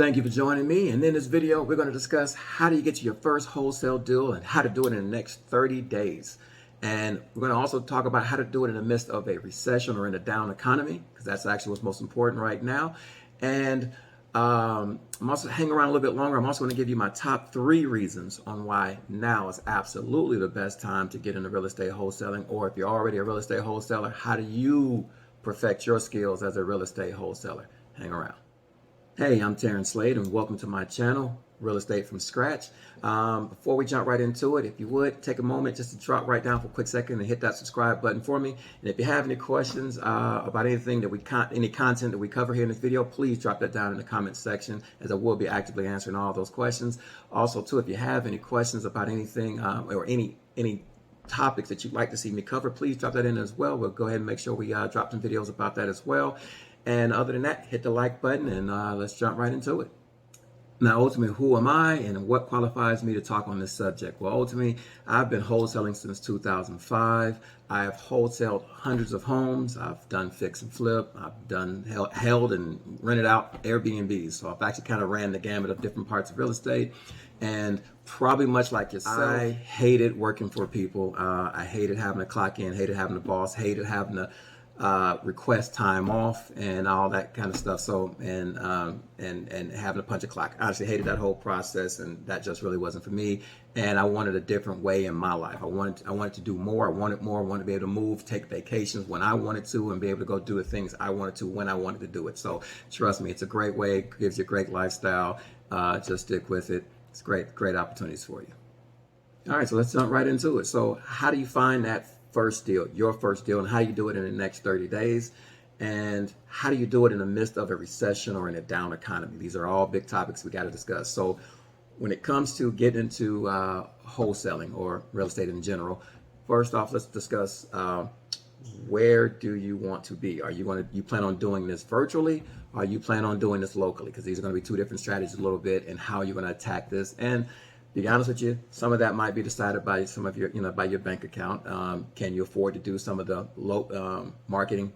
Thank you for joining me. And in this video, we're going to discuss how do you get to your first wholesale deal and how to do it in the next 30 days. And we're going to also talk about how to do it in the midst of a recession or in a down economy, because that's actually what's most important right now. And I'm also hanging around a little bit longer. I'm also going to give you my top 3 reasons on why now is absolutely the best time to get into real estate wholesaling. Or if you're already a real estate wholesaler, how do you perfect your skills as a real estate wholesaler? Hang around. Hey, I'm Terrence Slade and welcome to my channel, Real Estate from Scratch. Before we jump right into it, if you would take a moment just to drop right down for a quick second and hit that subscribe button for me. And if you have any questions about anything that any content that we cover here in this video, please drop that down in the comments section, as I will be actively answering all those questions. Also, too, if you have any questions about anything or any topics that you'd like to see me cover, please drop that in as well. We'll go ahead and make sure we drop some videos about that as well. And other than that, hit the like button and let's jump right into it. Now, ultimately, who am I and what qualifies me to talk on this subject? Well, ultimately, I've been wholesaling since 2005. I have wholesaled hundreds of homes. I've done fix and flip. I've done held and rented out Airbnbs. So I've actually kind of ran the gamut of different parts of real estate. And probably much like yourself, I hated working for people. I hated having to clock in, hated having a boss, hated having to request time off and all that kind of stuff. So and having to punch a clock. I honestly hated that whole process, and that just really wasn't for me. And I wanted a different way in my life. I wanted to do more. I wanted more. I wanted to be able to move, take vacations when I wanted to, and be able to go do the things I wanted to when I wanted to do it. So trust me, it's a great way. It gives you a great lifestyle. Just stick with it. It's great opportunities for you. All right, so let's jump right into it. So how do you find that first deal, your first deal, and how you do it in the next 30 days? And how do you do it in the midst of a recession or in a down economy? These are all big topics we got to discuss. So when it comes to getting into wholesaling or real estate in general, first off, let's discuss where do you want to be? You plan on doing this virtually? Or you plan on doing this locally? Because these are going to be 2 different strategies a little bit, and how you're going to attack this. And to be honest with you, some of that might be decided by some of your, by your bank account. Can you afford to do some of the marketing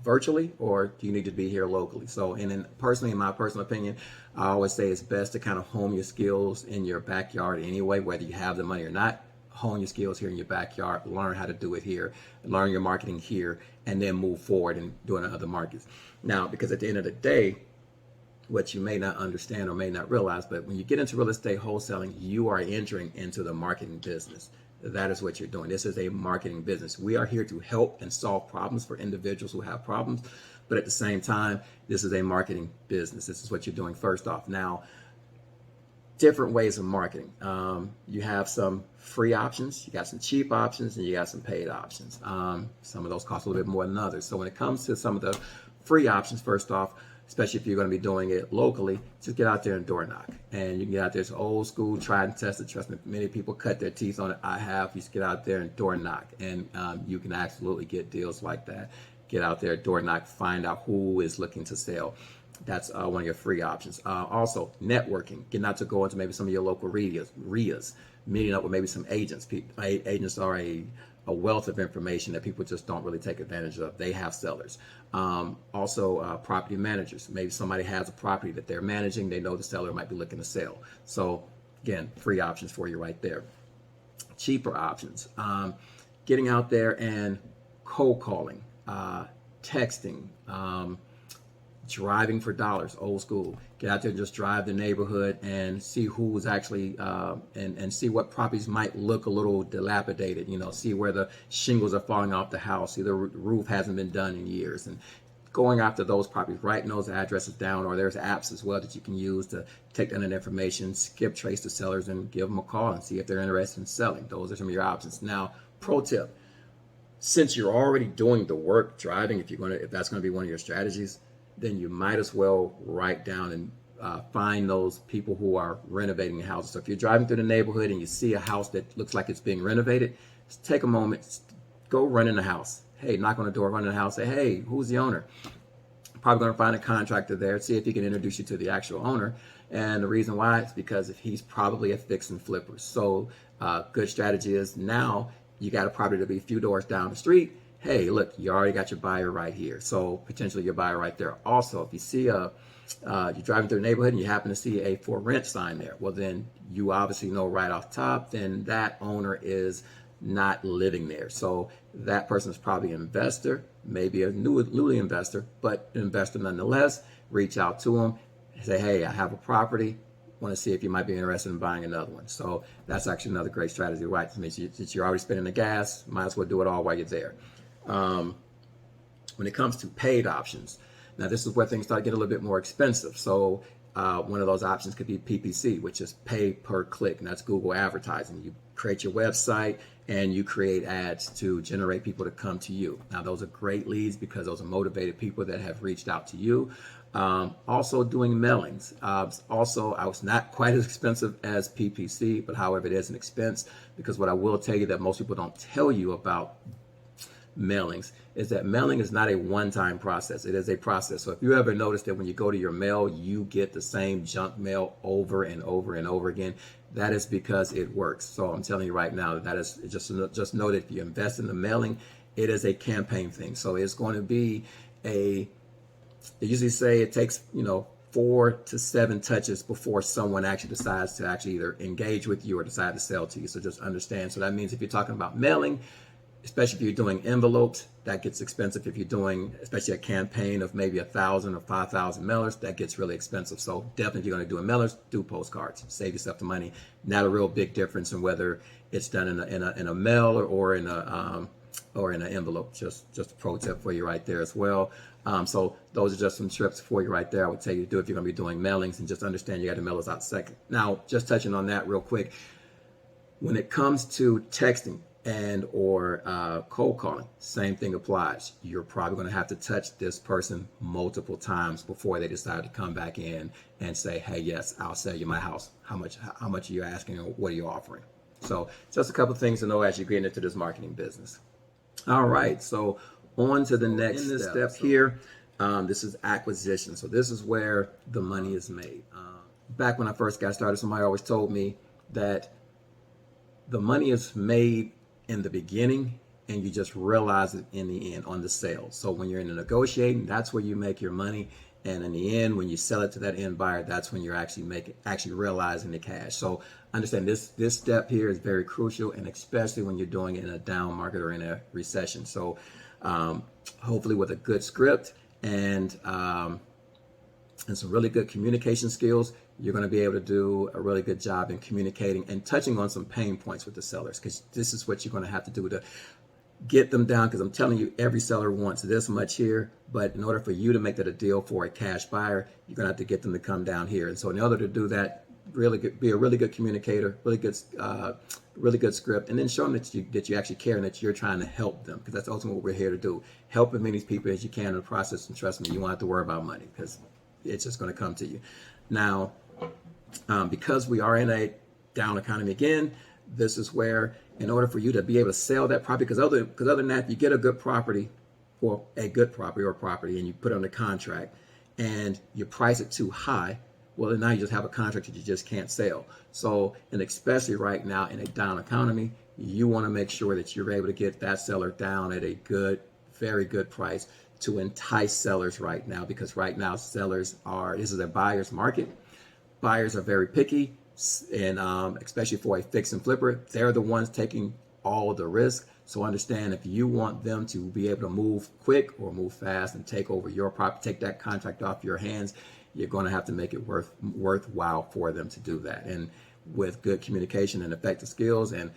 virtually, or do you need to be here locally? So, and then personally, in my personal opinion, I always say it's best to kind of hone your skills in your backyard anyway, whether you have the money or not. Hone your skills here in your backyard, learn how to do it here, learn your marketing here, and then move forward and do it in other markets. Now, because at the end of the day, what you may not understand or may not realize, but when you get into real estate wholesaling, you are entering into the marketing business. That is what you're doing. This is a marketing business. We are here to help and solve problems for individuals who have problems, but at the same time, this is a marketing business. This is what you're doing first off. Now, different ways of marketing. You have some free options, you got some cheap options, and you got some paid options. Some of those cost a little bit more than others. So when it comes to some of the free options, first off, especially if you're going to be doing it locally, just get out there and door knock. And you can get out there, it's old school, tried and tested. Trust me, many people cut their teeth on it. I have. You just get out there and door knock, and you can absolutely get deals like that. Get out there, door knock, find out who is looking to sell. That's one of your free options. Also, networking, getting out to go into maybe some of your local RIAs, meeting up with maybe some agents. Agents are a wealth of information that people just don't really take advantage of. They have sellers. Also, property managers. Maybe somebody has a property that they're managing. They know the seller might be looking to sell. So again, free options for you right there. Cheaper options. Getting out there and cold calling, texting, driving for dollars, old school. Get out there and just drive the neighborhood and see who's actually, and see what properties might look a little dilapidated, see where the shingles are falling off the house, see the roof hasn't been done in years, and going after those properties, writing those addresses down, or there's apps as well that you can use to take that information, skip trace the sellers and give them a call and see if they're interested in selling. Those are some of your options. Now, pro tip, since you're already doing the work driving, if that's going to be one of your strategies, then you might as well write down and find those people who are renovating the houses. So if you're driving through the neighborhood and you see a house that looks like it's being renovated, just take a moment, go run in the house. Hey, knock on the door, run in the house, say, hey, who's the owner? Probably going to find a contractor there, see if he can introduce you to the actual owner. And the reason why is because if he's probably a fix and flipper. So good strategy is now you got a property to be a few doors down the street. Hey, look, you already got your buyer right here. So potentially your buyer right there. Also, if you see you're driving through the neighborhood and you happen to see a for rent sign there. Well, then you obviously know right off top, then that owner is not living there. So that person is probably an investor, maybe a newly investor, but an investor nonetheless. Reach out to them and say, hey, I have a property. Want to see if you might be interested in buying another one. So that's actually another great strategy, right? Since you're already spending the gas, might as well do it all while you're there. When it comes to paid options, now this is where things start getting a little bit more expensive. So one of those options could be PPC, which is pay per click, and that's Google advertising. You create your website and you create ads to generate people to come to you. Now those are great leads because those are motivated people that have reached out to you. Also doing mailings. Also, I was not quite as expensive as PPC, but however, it is an expense because what I will tell you that most people don't tell you about mailings is that mailing is not a one-time process. It is a process. So if you ever notice that when you go to your mail, you get the same junk mail over and over and over again, that is because it works. So I'm telling you right now that is just know that if you invest in the mailing, it is a campaign thing. So it's going to be they usually say it takes 4 to 7 touches before someone actually decides to actually either engage with you or decide to sell to you. So just understand. So that means if you're talking about mailing, especially if you're doing envelopes, that gets expensive. If you're doing, especially a campaign of maybe 1,000 or 5,000 mailers, that gets really expensive. So definitely if you're going to do mailers, do postcards. Save yourself the money. Not a real big difference in whether it's done in a mail or in an envelope. Just a pro tip for you right there as well. So those are just some tips for you right there. I would tell you to do if you're going to be doing mailings, and just understand you got to mail those out second. Now, just touching on that real quick, when it comes to texting and or cold calling, same thing applies. You're probably going to have to touch this person multiple times before they decide to come back in and say, hey, yes, I'll sell you my house. How much are you asking, or what are you offering? So just a couple of things to know as you get into this marketing business. All right, so on to the next step here. This is acquisition. So this is where the money is made. Back when I first got started, somebody always told me that the money is made in the beginning and you just realize it in the end on the sale. So when you're in the negotiating, that's where you make your money. And in the end, when you sell it to that end buyer, that's when you're actually realizing the cash. So understand this step here is very crucial, and especially when you're doing it in a down market or in a recession. So hopefully with a good script and some really good communication skills, you're going to be able to do a really good job in communicating and touching on some pain points with the sellers, because this is what you're going to have to do to get them down. Because I'm telling you, every seller wants this much here, but in order for you to make that a deal for a cash buyer, you're going to have to get them to come down here. And so in order to do that, be a really good communicator, really good script, and then show them that you actually care and that you're trying to help them, because that's ultimately what we're here to do. Help as many people as you can in the process, and trust me, you won't have to worry about money because it's just going to come to you. Now, because we are in a down economy again, this is where, in order for you to be able to sell that property, because other than that, you get a good property or property and you put it under contract and you price it too high, well, then now you just have a contract that you just can't sell. So, and especially right now in a down economy, you want to make sure that you're able to get that seller down at a good, very good price to entice sellers right now, because right now this is a buyer's market. Buyers are very picky, and especially for a fix and flipper, they're the ones taking all the risk. So understand, if you want them to be able to move quick or move fast and take over your property, take that contract off your hands, you're going to have to make it worthwhile for them to do that. And with good communication and effective skills and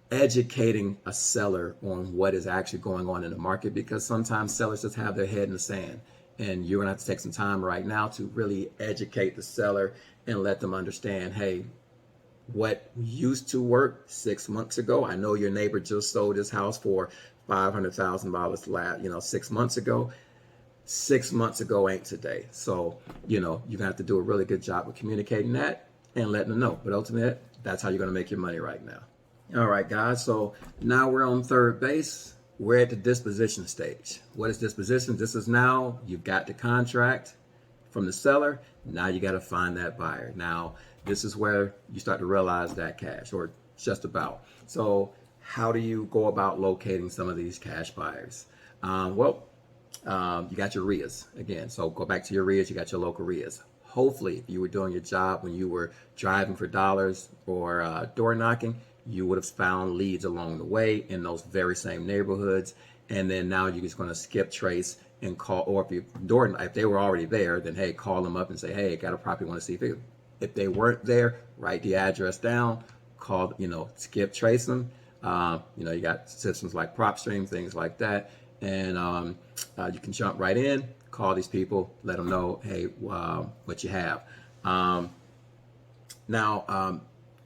educating a seller on what is actually going on in the market, because sometimes sellers just have their head in the sand. And you're going to have to take some time right now to really educate the seller and let them understand, hey, what used to work 6 months ago. I know your neighbor just sold his house for $500,000 6 months ago. 6 months ago ain't today. So, you're going to have to do a really good job of communicating that and letting them know. But ultimately, that's how you're going to make your money right now. All right, guys. So now we're on third base. We're at the disposition stage. What is disposition? This is now you've got the contract from the seller. Now you got to find that buyer. Now, this is where you start to realize that cash, or just about. So how do you go about locating some of these cash buyers? Well, You got your RIAs again. So go back to your RIAs. You got your local RIAs. Hopefully, if you were doing your job when you were driving for dollars or door knocking, you would have found leads along the way in those very same neighborhoods. And then now you're just going to skip trace and call, or if they were already there, then hey, call them up and say, hey, I got a property, want to see if they weren't there, write the address down, call, skip trace them. You got systems like PropStream, things like that, and you can jump right in, call these people, let them know, hey, what you have. Now,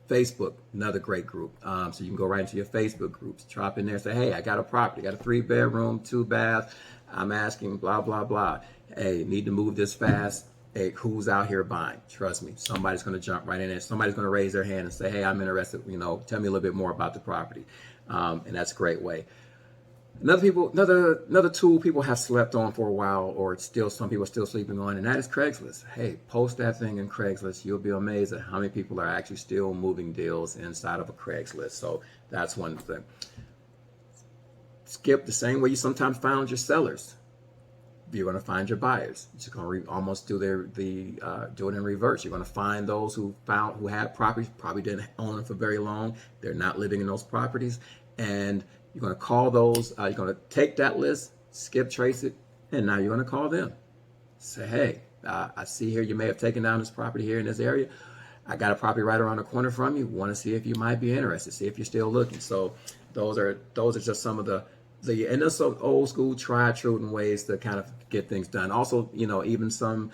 Facebook, another great group. So you can go right into your Facebook groups, drop in there, say, hey, I got a property, got a 3-bedroom, 2-bath. I'm asking, blah, blah, blah. Hey, need to move this fast. Hey, who's out here buying? Trust me, somebody's going to jump right in there. Somebody's going to raise their hand and say, hey, I'm interested. Tell me a little bit more about the property. And that's a great way. Another tool people have slept on for a while, or some people are still sleeping on, and that is Craigslist. Hey, post that thing in Craigslist. You'll be amazed at how many people are actually still moving deals inside of a Craigslist. So that's one thing. Skip the same way you sometimes found your sellers. You're going to find your buyers. You're just going to almost do do it in reverse. You're going to find those who had properties, probably didn't own them for very long. They're not living in those properties, and you're going to call those. You're going to take that list, skip trace it, and now you're going to call them. Say, hey, I see here you may have taken down this property here in this area. I got a property right around the corner from you. Want to see if you might be interested. See if you're still looking. So those are just some of the and there's some old school tried true ways to kind of get things done. Also, even some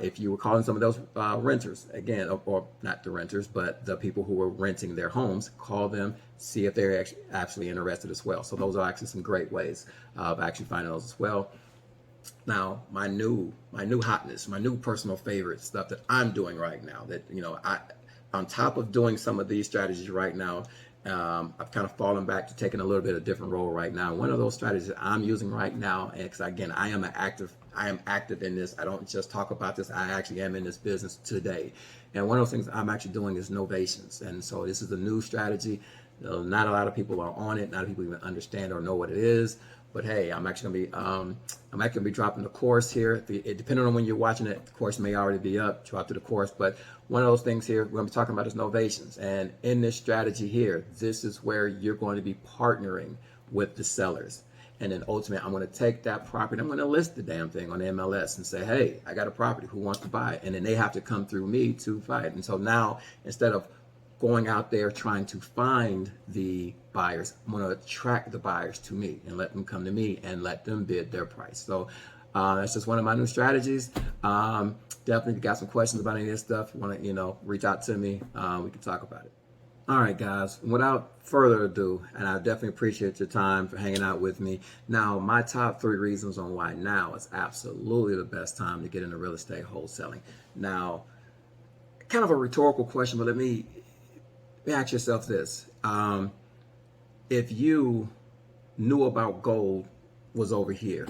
if you were calling some of those renters again, or not the renters, but the people who were renting their homes, call them, see if they're actually interested as well. So those are actually some great ways of actually finding those as well. Now, my new hotness, my new personal favorite stuff that I'm doing right now, that I on top of doing some of these strategies right now, I've kind of fallen back to taking a little bit of a different role right now. One of those strategies that I'm using right now, because again, I am active in this. I don't just talk about this. I actually am in this business today. And one of those things I'm actually doing is Novations. And so this is a new strategy. Not a lot of people are on it. Not a lot of people even understand or know what it is. But hey, I'm actually gonna be dropping the course here. Depending on when you're watching it, the course may already be up. Drop to the course. But one of those things here we're gonna be talking about is Novations. And in this strategy here, this is where you're going to be partnering with the sellers. And then ultimately, I'm going to take that property, I'm going to list the damn thing on MLS and say, hey, I got a property, who wants to buy it? And then they have to come through me to buy it. And so now, instead of going out there trying to find the buyers, I'm going to attract the buyers to me and let them come to me and let them bid their price. So that's just one of my new strategies. Definitely, if you got some questions about any of this stuff, you want to, reach out to me. We can talk about it. All right, guys, without further ado, and I definitely appreciate your time for hanging out with me. Now, my top 3 reasons on why now is absolutely the best time to get into real estate wholesaling. Now, kind of a rhetorical question, but let me ask yourself this. If you knew about gold was over here,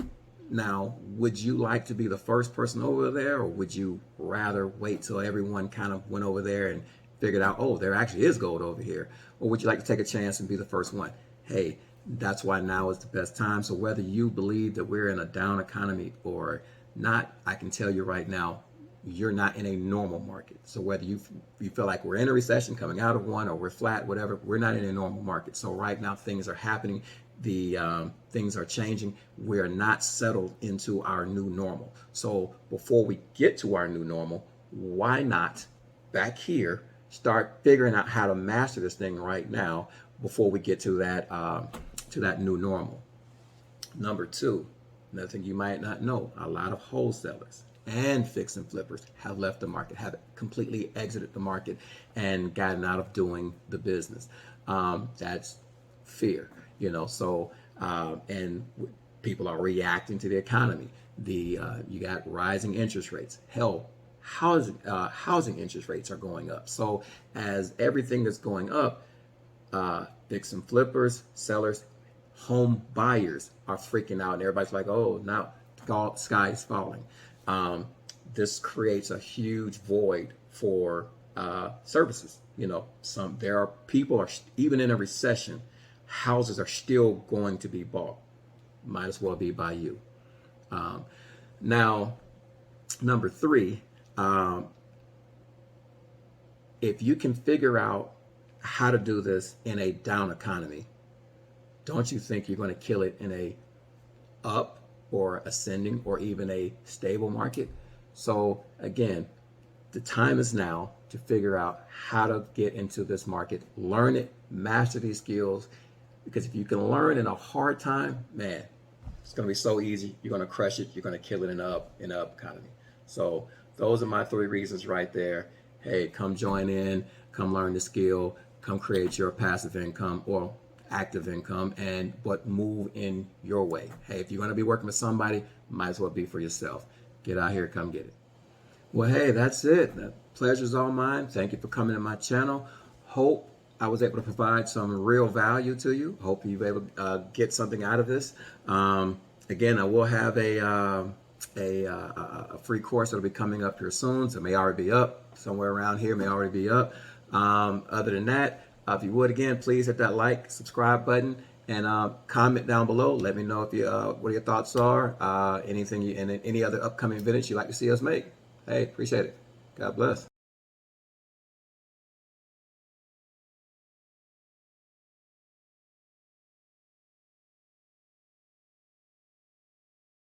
now, would you like to be the first person over there, or would you rather wait till everyone kind of went over there and figured out, oh, there actually is gold over here? Or would you like to take a chance and be the first one? Hey, that's why now is the best time. So whether you believe that we're in a down economy or not, I can tell you right now, you're not in a normal market. So whether you feel like we're in a recession, coming out of one, or we're flat, whatever, we're not in a normal market. So right now things are happening. Things are changing. We're not settled into our new normal. So before we get to our new normal, why not back here start figuring out how to master this thing right now before we get to that new normal? Number 2, another thing you might not know, a lot of wholesalers and fix and flippers have left the market, have completely exited the market and gotten out of doing the business. That's fear, and people are reacting to the economy. You got rising interest rates. Hell, housing interest rates are going up. So as everything is going up, fix and flippers, sellers, home buyers are freaking out, and everybody's like, oh, now sky is falling. This creates a huge void for services. There are people even in a recession, houses are still going to be bought. Might as well be by you. Now, number three, if you can figure out how to do this in a down economy, don't you think you're going to kill it in a up or ascending or even a stable market? So again, the time is now to figure out how to get into this market, learn it, master these skills, because if you can learn in a hard time, man, it's going to be so easy. You're going to crush it. You're going to kill it in an up economy. So those are my three reasons right there. Hey, come join in, come learn the skill, come create your passive income or active income, but move in your way. Hey, if you're going to be working with somebody, might as well be for yourself. Get out here, come get it. Well, hey, that's it. The pleasure's all mine. Thank you for coming to my channel. Hope I was able to provide some real value to you. Hope you've able to get something out of this. Again, I will have a free course that'll be coming up here soon. So it may already be up somewhere around here. May already be up. Other than that, if you would again, please hit that like, subscribe button, and comment down below. Let me know if you what your thoughts are. Anything and any other upcoming videos you'd like to see us make. Hey, appreciate it. God bless.